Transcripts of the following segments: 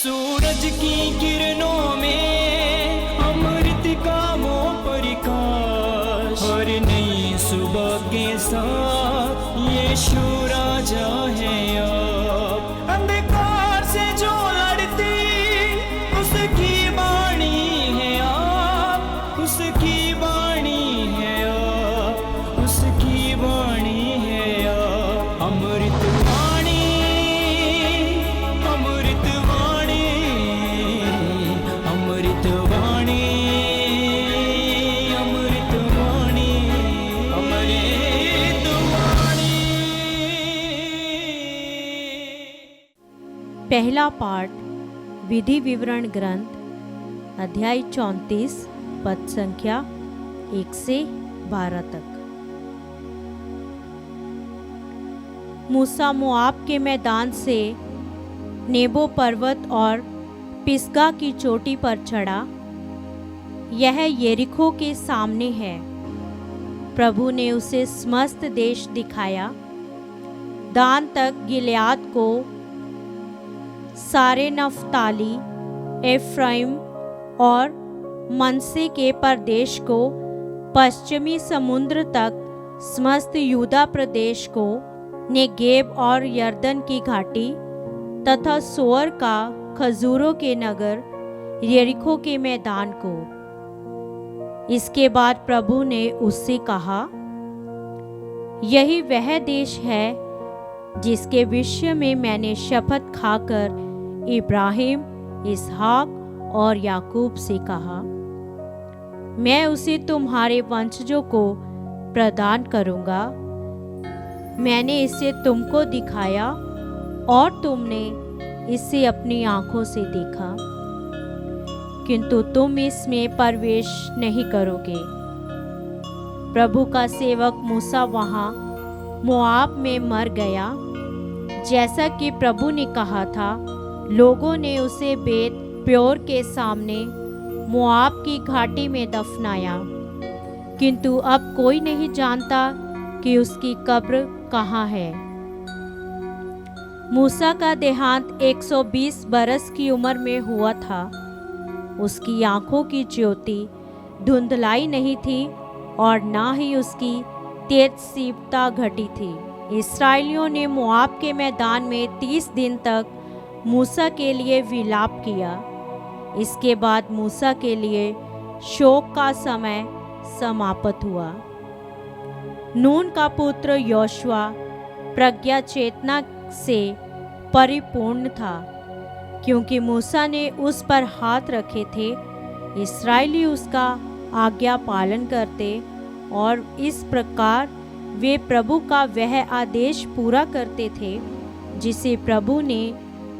सूरज की किरणों में अमृत का वो प्रकाश, हर नई सुबह के साथ यीशु राजा है अब। अंधकार से जो लड़ती उसकी वाणी है आप, उसकी वाणी है आप, उसकी वाणी है आप। अमृत वाणी, अमृत वाणी, अमृत वाणी, अमृत वाणी, अमृत वाणी। पहला पाठ विधि विवरण ग्रंथ अध्याय 34 पद संख्या 1 से 12 तक। मूसा मोआब के मैदान से नेबो पर्वत और पिस्गा की चोटी पर चढ़ा। यह यरीहो के सामने है। प्रभु ने उसे समस्त देश दिखाया, दान तक गिलियाद को, सारे नफ्ताली, एफ्राइम और मनसे के प्रदेश को, पश्चिमी समुद्र तक समस्त यूदा प्रदेश को, नेगेब और यर्दन की घाटी तथा सोअर का खजूरों के नगर यरीहो के मैदान को। इसके बाद प्रभु ने उससे कहा, यही वह देश है जिसके विषय में मैंने शपथ खाकर इब्राहिम, इसहाक और याकूब से कहा, मैं उसे तुम्हारे वंशजों को प्रदान करूंगा। मैंने इसे तुमको दिखाया और तुमने इसे अपनी आंखों से देखा, किंतु तुम इसमें प्रवेश नहीं करोगे। प्रभु का सेवक मूसा वहां मोआब में मर गया, जैसा कि प्रभु ने कहा था। लोगों ने उसे बेत प्योर के सामने मोआब की घाटी में दफनाया, किंतु अब कोई नहीं जानता कि उसकी कब्र कहाँ है। मूसा का देहांत 120 बरस की उम्र में हुआ था। उसकी आंखों की ज्योति धुंधलाई नहीं थी और ना ही उसकी तेजस्वीता घटी थी। इस्राएलियों ने मोआब के मैदान में 30 दिन तक मूसा के लिए विलाप किया। इसके बाद मूसा के लिए शोक का समय समाप्त हुआ। नून का पुत्र योशुआ प्रज्ञा चेतना से परिपूर्ण था, क्योंकि मूसा ने उस पर हाथ रखे थे। इस्राएली उसका आज्ञा पालन करते और इस प्रकार वे प्रभु का वह आदेश पूरा करते थे जिसे प्रभु ने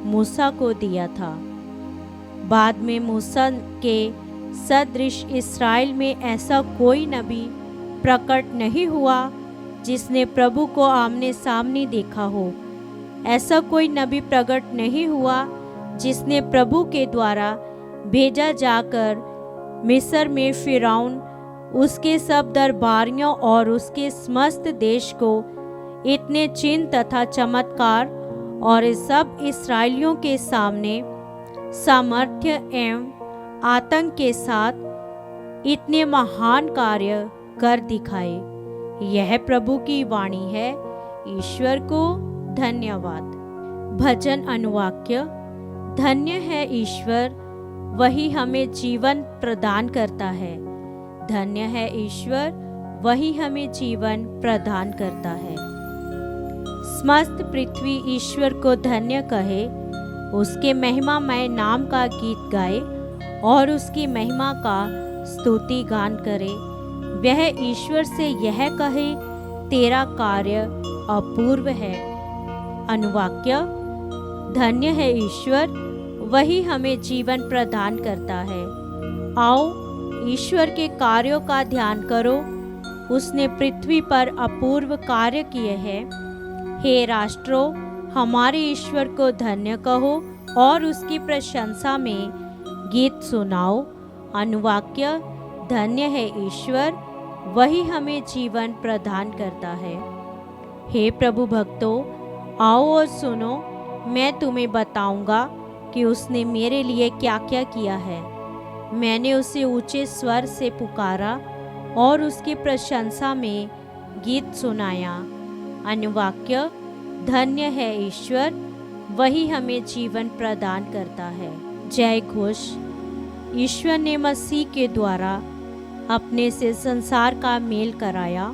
मूसा को दिया था। बाद में मूसा के सदृश इस्राएल में ऐसा कोई नबी प्रकट नहीं हुआ जिसने प्रभु को आमने सामने देखा हो। ऐसा कोई नबी प्रकट नहीं हुआ जिसने प्रभु के द्वारा भेजा जाकर मिस्र में फिरौन, उसके सब दरबारियों और उसके समस्त देश को इतने चिन्ह तथा चमत्कार और इस सब इस्राएलियों के सामने सामर्थ्य एवं आतंक के साथ इतने महान कार्य कर दिखाए। यह प्रभु की वाणी है। ईश्वर को धन्यवाद। भजन अनुवाक्य। धन्य है ईश्वर, वही हमें जीवन प्रदान करता है। धन्य है ईश्वर, वही हमें जीवन प्रदान करता है। समस्त पृथ्वी ईश्वर को धन्य कहे, उसके महिमामय नाम का गीत गाए और उसकी महिमा का स्तुति गान करे। वह ईश्वर से यह कहे, तेरा कार्य अपूर्व है। अनुवाक्य। धन्य है ईश्वर, वही हमें जीवन प्रदान करता है। आओ ईश्वर के कार्यों का ध्यान करो। उसने पृथ्वी पर अपूर्व कार्य किए हैं। हे राष्ट्रों, हमारे ईश्वर को धन्य कहो और उसकी प्रशंसा में गीत सुनाओ। अनुवाक्य। धन्य है ईश्वर, वही हमें जीवन प्रदान करता है। हे प्रभु भक्तों, आओ और सुनो, मैं तुम्हें बताऊंगा कि उसने मेरे लिए क्या क्या किया है। मैंने उसे ऊंचे स्वर से पुकारा और उसकी प्रशंसा में गीत सुनाया। अनुवाक्य: धन्य है ईश्वर, वही हमें जीवन प्रदान करता है। जय घोष। ईश्वर ने मसीह के द्वारा अपने से संसार का मेल कराया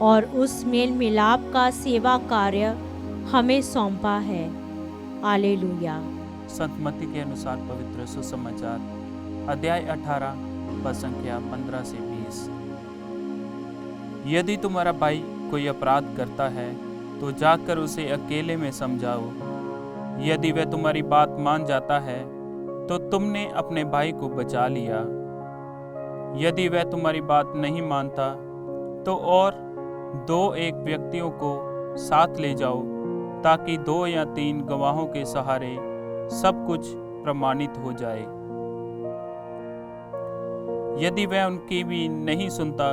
और उस मेल मिलाप का सेवा कार्य हमें सौंपा है। हालेलुया। संत मत्ती के अनुसार पवित्र सुसमाचार अध्याय 18 पद संख्या 15 से 20। यदि तुम्हारा भाई कोई अपराध करता है तो जाकर उसे अकेले में समझाओ। यदि वह तुम्हारी बात मान जाता है तो तुमने अपने भाई को बचा लिया। यदि वह तुम्हारी बात नहीं मानता तो और 2-1 व्यक्तियों को साथ ले जाओ, ताकि 2 या 3 गवाहों के सहारे सब कुछ प्रमाणित हो जाए। यदि वह उनकी भी नहीं सुनता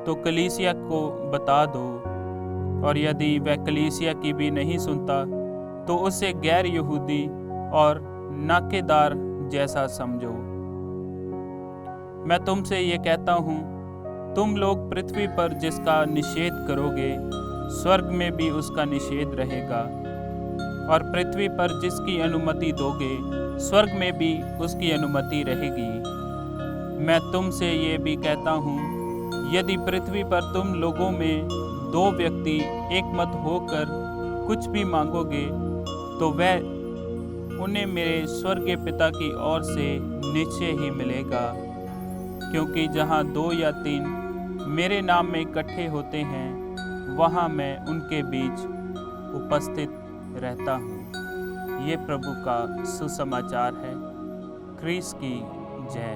तो कलीसिया को बता दो, और यदि वह कलीसिया की भी नहीं सुनता तो उसे गैर यहूदी और नाकेदार जैसा समझो। मैं तुमसे ये कहता हूँ, तुम लोग पृथ्वी पर जिसका निषेध करोगे, स्वर्ग में भी उसका निषेध रहेगा, और पृथ्वी पर जिसकी अनुमति दोगे, स्वर्ग में भी उसकी अनुमति रहेगी। मैं तुमसे ये भी कहता हूँ, यदि पृथ्वी पर तुम लोगों में 2 व्यक्ति एक मत होकर कुछ भी मांगोगे तो वह उन्हें मेरे स्वर्गीय पिता की ओर से निश्चय ही मिलेगा। क्योंकि जहाँ 2 या 3 मेरे नाम में इकट्ठे होते हैं, वहाँ मैं उनके बीच उपस्थित रहता हूँ। ये प्रभु का सुसमाचार है। ख्रीस्त की जय।